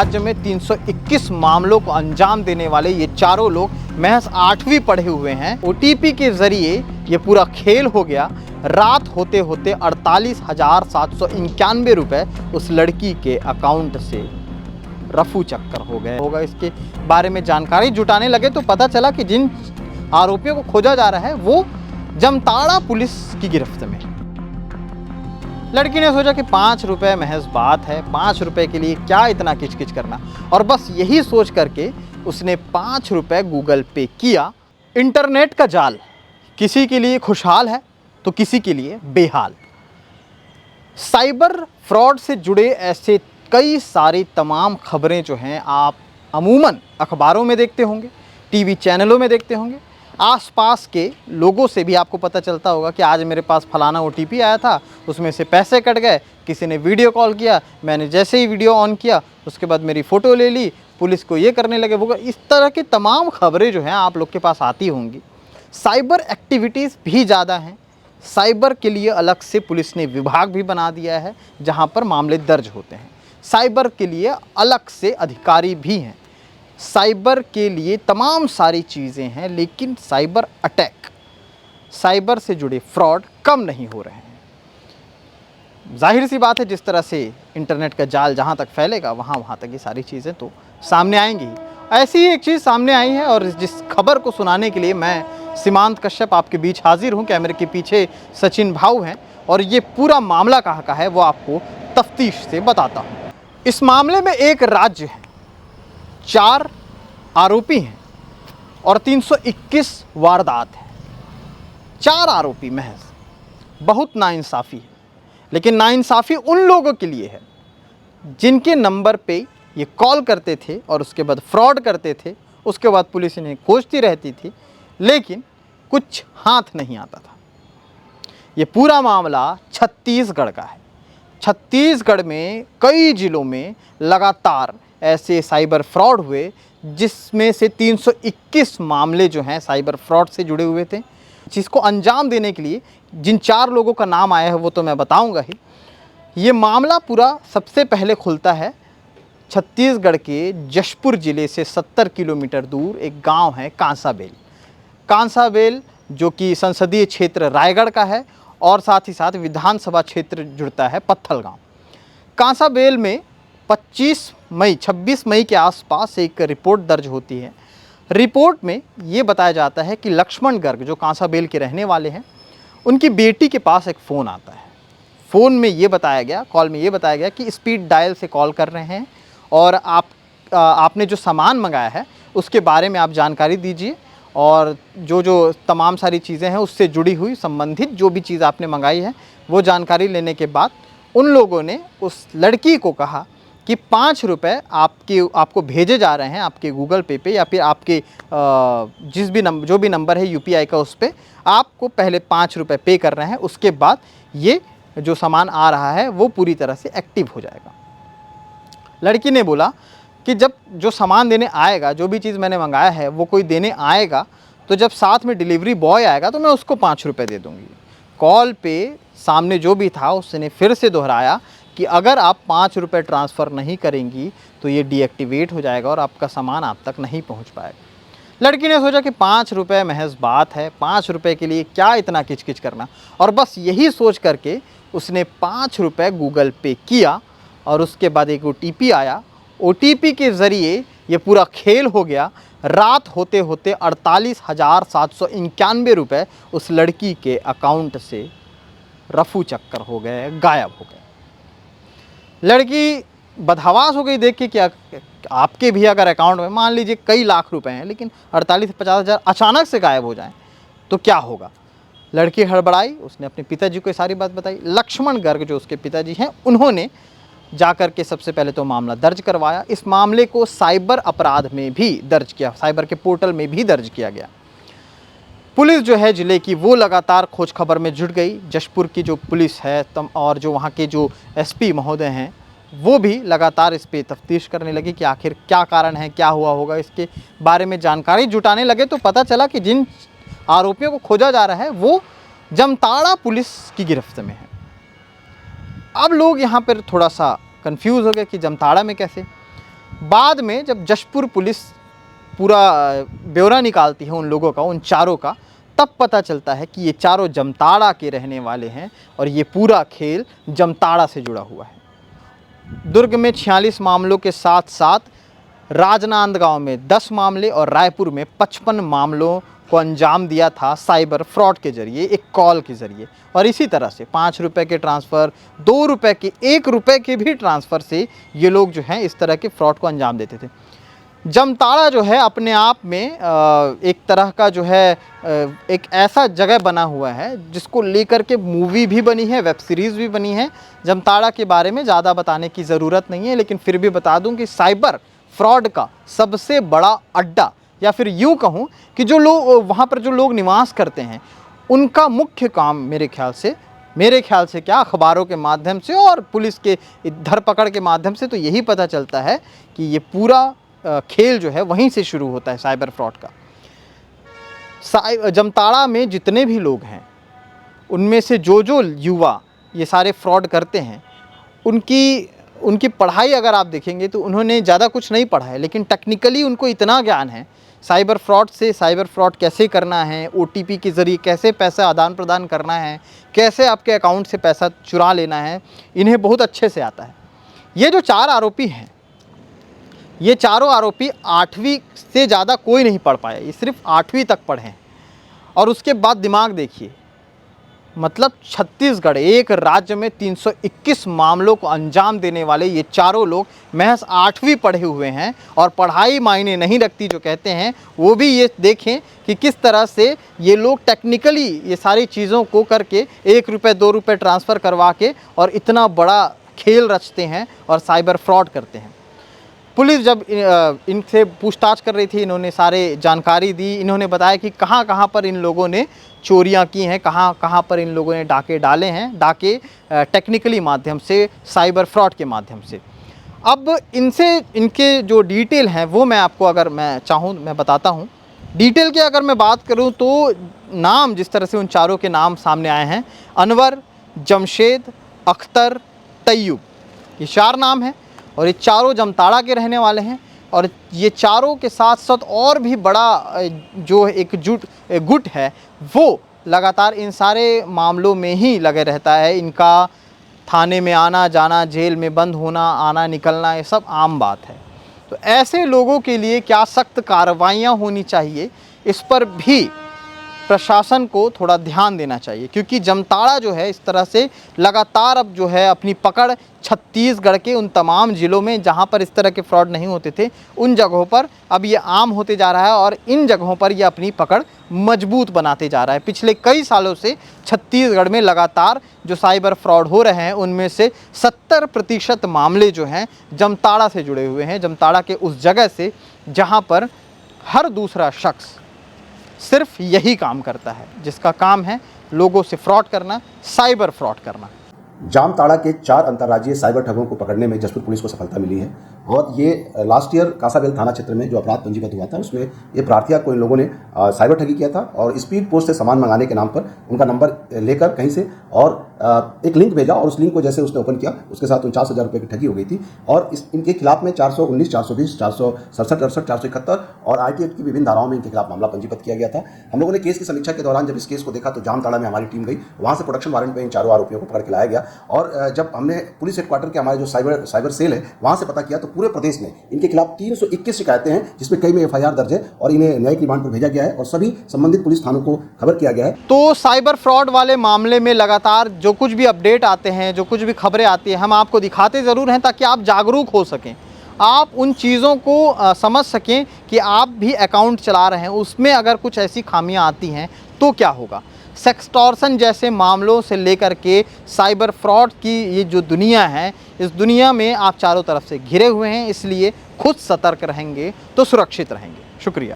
राज्य में 321 मामलों को अंजाम देने वाले ये चारों लोग महज 8वीं पढ़े हुए हैं। ओटीपी के जरिए ये पूरा खेल हो गया। रात होते होते 48,791 रुपए उस लड़की के अकाउंट से रफू चक्कर हो गए होगा। इसके बारे में जानकारी जुटाने लगे तो पता चला कि जिन आरोपियों को खोजा जा रहा है वो जमताड़ा पुलिस की गिरफ्त में। लड़की ने सोचा कि 5 रुपए महज बात है, 5 रुपए के लिए क्या इतना किचकिच करना, और बस यही सोच करके उसने 5 रुपए गूगल पे किया। इंटरनेट का जाल किसी के लिए खुशहाल है तो किसी के लिए बेहाल। साइबर फ्रॉड से जुड़े ऐसे कई सारी तमाम खबरें जो हैं आप अमूमन अखबारों में देखते होंगे, टीवी चैनलों में देखते होंगे। आसपास के लोगों से भी आपको पता चलता होगा कि आज मेरे पास फलाना ओटीपी आया था, उसमें से पैसे कट गए, किसी ने वीडियो कॉल किया, मैंने जैसे ही वीडियो ऑन किया उसके बाद मेरी फ़ोटो ले ली, पुलिस को ये करने लगे वो। इस तरह की तमाम खबरें जो हैं आप लोग के पास आती होंगी। साइबर एक्टिविटीज़ भी ज़्यादा हैं। साइबर के लिए अलग से पुलिस ने विभाग भी बना दिया है जहाँ पर मामले दर्ज होते हैं। साइबर के लिए अलग से अधिकारी भी हैं। साइबर के लिए तमाम सारी चीज़ें हैं, लेकिन साइबर अटैक, साइबर से जुड़े फ्रॉड कम नहीं हो रहे हैं। जाहिर सी बात है, जिस तरह से इंटरनेट का जाल जहाँ तक फैलेगा वहाँ तक ये सारी चीज़ें तो सामने आएंगी ही। ऐसी ही एक चीज़ सामने आई है और जिस खबर को सुनाने के लिए मैं सीमांत कश्यप आपके बीच हाजिर हूँ। कैमरे के पीछे सचिन भाऊ हैं और ये पूरा मामला कहाँ का है वो आपको तफ्तीश से बताता हूँ। इस मामले में एक राज्य है, 4 आरोपी हैं और 321 वारदात है। 4 आरोपी महज, बहुत नाइंसाफ़ी है। लेकिन नाइंसाफ़ी उन लोगों के लिए है जिनके नंबर पे ये कॉल करते थे और उसके बाद फ्रॉड करते थे। उसके बाद पुलिस इन्हें खोजती रहती थी लेकिन कुछ हाथ नहीं आता था। ये पूरा मामला छत्तीसगढ़ का है। छत्तीसगढ़ में कई जिलों में लगातार ऐसे साइबर फ्रॉड हुए जिसमें से 321 मामले जो हैं साइबर फ्रॉड से जुड़े हुए थे। जिसको अंजाम देने के लिए जिन 4 लोगों का नाम आया है वो तो मैं बताऊंगा ही। ये मामला पूरा सबसे पहले खुलता है छत्तीसगढ़ के जशपुर ज़िले से 70 किलोमीटर दूर एक गांव है कांसाबेल। कांसाबेल जो कि संसदीय क्षेत्र रायगढ़ का है और साथ ही साथ विधानसभा क्षेत्र जुड़ता है पत्थलगांव। कांसाबेल में 26 मई के आसपास एक रिपोर्ट दर्ज होती है। रिपोर्ट में ये बताया जाता है कि लक्ष्मण गर्ग जो कांसाबेल के रहने वाले हैं, उनकी बेटी के पास एक फ़ोन आता है। फ़ोन में ये बताया गया, कॉल में ये बताया गया कि स्पीड डायल से कॉल कर रहे हैं और आपने जो सामान मंगाया है उसके बारे में आप जानकारी दीजिए और जो तमाम सारी चीज़ें हैं उससे जुड़ी हुई संबंधित जो भी चीज़ आपने मंगाई है वो जानकारी लेने के बाद उन लोगों ने उस लड़की को कहा कि 5 रुपये आपको भेजे जा रहे हैं आपके गूगल पे या फिर आपके जो भी नंबर है यूपीआई का, उस पर आपको पहले 5 रुपये पे कर रहे हैं। उसके बाद ये जो सामान आ रहा है वो पूरी तरह से एक्टिव हो जाएगा। लड़की ने बोला कि जब जो सामान देने आएगा, जो भी चीज़ मैंने मंगाया है वो कोई देने आएगा तो जब साथ में डिलीवरी बॉय आएगा तो मैं उसको 5 रुपये दे दूँगी। कॉल पे सामने जो भी था उसने फिर से दोहराया कि अगर आप 5 रुपये ट्रांसफ़र नहीं करेंगी तो ये डीएक्टिवेट हो जाएगा और आपका सामान आप तक नहीं पहुंच पाएगा। लड़की ने सोचा कि 5 रुपये महज बात है, 5 रुपये के लिए क्या इतना किचकिच करना, और बस यही सोच करके उसने 5 रुपये गूगल पे किया और उसके बाद एक ओटीपी आया। ओटीपी के ज़रिए ये पूरा खेल हो गया। रात होते होते 48,791 रुपये उस लड़की के अकाउंट से रफू चक्कर हो गए, गायब हो गए। लड़की बदहवास हो गई देख के कि आपके भी अगर अकाउंट में मान लीजिए कई लाख रुपए हैं लेकिन 48-50 हज़ार अचानक से गायब हो जाएं तो क्या होगा। लड़की हड़बड़ाई, उसने अपने पिताजी को सारी बात बताई। लक्ष्मण गर्ग जो उसके पिताजी हैं उन्होंने जाकर के सबसे पहले तो मामला दर्ज करवाया। इस मामले को साइबर अपराध में भी दर्ज किया, साइबर के पोर्टल में भी दर्ज किया गया। पुलिस जो है ज़िले की वो लगातार खोज खबर में जुट गई। जशपुर की जो पुलिस है और जो वहाँ के जो एसपी महोदय हैं वो भी लगातार इस पे तफ्तीश करने लगे कि आखिर क्या कारण है, क्या हुआ होगा। इसके बारे में जानकारी जुटाने लगे तो पता चला कि जिन आरोपियों को खोजा जा रहा है वो जमताड़ा पुलिस की गिरफ्त में है। अब लोग यहाँ पर थोड़ा सा कंफ्यूज हो गए कि जमताड़ा में कैसे। बाद में जब जशपुर पुलिस पूरा ब्यौरा निकालती है उन लोगों का, उन चारों का, तब पता चलता है कि ये चारों जमताड़ा के रहने वाले हैं और ये पूरा खेल जमताड़ा से जुड़ा हुआ है। दुर्ग में 46 मामलों के साथ साथ राजनांदगांव में 10 मामले और रायपुर में 55 मामलों को अंजाम दिया था साइबर फ्रॉड के जरिए, एक कॉल के ज़रिए। और इसी तरह से 5 रुपये के ट्रांसफ़र, 2 रुपये के, 1 रुपये के भी ट्रांसफ़र से ये लोग जो हैं इस तरह के फ्रॉड को अंजाम देते थे। जमताड़ा जो है अपने आप में एक तरह का जो है एक ऐसा जगह बना हुआ है जिसको लेकर के मूवी भी बनी है, वेब सीरीज़ भी बनी है। जमताड़ा के बारे में ज़्यादा बताने की ज़रूरत नहीं है, लेकिन फिर भी बता दूं कि साइबर फ्रॉड का सबसे बड़ा अड्डा, या फिर यूँ कहूँ कि जो लोग वहाँ पर जो लोग निवास करते हैं, उनका मुख्य काम मेरे ख्याल से क्या, अखबारों के माध्यम से और पुलिस के धरपकड़ के माध्यम से तो यही पता चलता है कि ये पूरा खेल जो है वहीं से शुरू होता है साइबर फ्रॉड का। जमताड़ा में जितने भी लोग हैं उनमें से जो युवा ये सारे फ्रॉड करते हैं, उनकी पढ़ाई अगर आप देखेंगे तो उन्होंने ज़्यादा कुछ नहीं पढ़ा है, लेकिन टेक्निकली उनको इतना ज्ञान है साइबर फ्रॉड कैसे करना है, OTP के ज़रिए कैसे पैसा आदान प्रदान करना है, कैसे आपके अकाउंट से पैसा चुरा लेना है, इन्हें बहुत अच्छे से आता है। ये जो 4 आरोपी हैं, ये चारों आरोपी 8वीं से ज़्यादा कोई नहीं पढ़ पाया, ये सिर्फ 8वीं तक पढ़े हैं। और उसके बाद दिमाग देखिए, मतलब छत्तीसगढ़ एक राज्य में 321 मामलों को अंजाम देने वाले ये चारों लोग महज 8वीं पढ़े हुए हैं। और पढ़ाई मायने नहीं रखती जो कहते हैं, वो भी ये देखें कि किस तरह से ये लोग टेक्निकली ये सारी चीज़ों को करके 1 रुपये 2 रुपये ट्रांसफ़र करवा के और इतना बड़ा खेल रचते हैं और साइबर फ्रॉड करते हैं। पुलिस जब इनसे पूछताछ कर रही थी, इन्होंने सारे जानकारी दी। इन्होंने बताया कि कहाँ कहाँ पर इन लोगों ने चोरियां की हैं, कहाँ कहाँ पर इन लोगों ने डाके डाले हैं, डाके टेक्निकली माध्यम से, साइबर फ्रॉड के माध्यम से। अब इनके जो डिटेल हैं वो मैं आपको, अगर मैं चाहूँ मैं बताता हूँ। डिटेल की अगर मैं बात करूँ तो नाम जिस तरह से उन चारों के नाम सामने आए हैं, अनवर, जमशेद, अख्तर, तैयूब, ये 4 नाम हैं और ये चारों जमताड़ा के रहने वाले हैं। और ये चारों के साथ साथ और भी बड़ा जो एक गुट है वो लगातार इन सारे मामलों में ही लगे रहता है। इनका थाने में आना जाना, जेल में बंद होना, आना निकलना, ये सब आम बात है। तो ऐसे लोगों के लिए क्या सख्त कार्रवाइयाँ होनी चाहिए, इस पर भी प्रशासन को थोड़ा ध्यान देना चाहिए, क्योंकि जमताड़ा जो है इस तरह से लगातार अब जो है अपनी पकड़ छत्तीसगढ़ के उन तमाम ज़िलों में जहां पर इस तरह के फ्रॉड नहीं होते थे, उन जगहों पर अब ये आम होते जा रहा है और इन जगहों पर ये अपनी पकड़ मजबूत बनाते जा रहा है। पिछले कई सालों से छत्तीसगढ़ में लगातार जो साइबर फ्रॉड हो रहे हैं उनमें से 70% मामले जो हैं जमताड़ा से जुड़े हुए हैं, जमताड़ा के उस जगह से जहाँ पर हर दूसरा शख्स सिर्फ यही काम करता है, जिसका काम है लोगों से फ्रॉड करना, साइबर फ्रॉड करना। जामताड़ा के 4 अंतर्राज्यीय साइबर ठगों को पकड़ने में जशपुर पुलिस को सफलता मिली है और ये लास्ट ईयर कासाबेल थाना क्षेत्र में जो अपराध पंजीबद्ध हुआ था उसमें ये प्रार्थिया को इन लोगों ने साइबर ठगी किया था और स्पीड पोस्ट से सामान मंगाने के नाम पर उनका नंबर लेकर कहीं से और एक लिंक भेजा और उस लिंक को जैसे उसने ओपन किया उसके साथ 49,000 रुपये की ठगी हो गई थी। और इनके खिलाफ में 419, 420, 467, 68, 471 और ITF की विभिन्न धाराओं में इनके खिलाफ मामला पंजीबद्ध किया गया था। हम लोगों ने केस की समीक्षा के दौरान जब इस केस को देखा तो जामताड़ा में हमारी टीम गई, वहाँ से प्रोडक्शन वारंट में इन चारों आरोपियों को पकड़ के लाया गया। और जब हमने पुलिस हेडक्वार्टर के हमारे जो साइबर सेल है वहाँ से पता किया तो पूरे प्रदेश में इनके खिलाफ 321 शिकायतें हैं, जिसमें कई में FIR दर्ज है और इन्हें न्यायिक रिमांड पर भेजा गया है और सभी संबंधित पुलिस थानों को खबर किया गया है। तो साइबर फ्रॉड वाले मामले में लगातार जो कुछ भी अपडेट आते हैं, जो कुछ भी खबरें आती हैं, हम आपको दिखाते ज़रूर हैं ताकि आप जागरूक हो सकें, आप उन चीज़ों को समझ सकें कि आप भी अकाउंट चला रहे हैं, उसमें अगर कुछ ऐसी खामियां आती हैं तो क्या होगा। सेक्सटॉर्शन जैसे मामलों से लेकर के साइबर फ्रॉड की ये जो दुनिया है, इस दुनिया में आप चारों तरफ से घिरे हुए हैं, इसलिए खुद सतर्क रहेंगे तो सुरक्षित रहेंगे। शुक्रिया।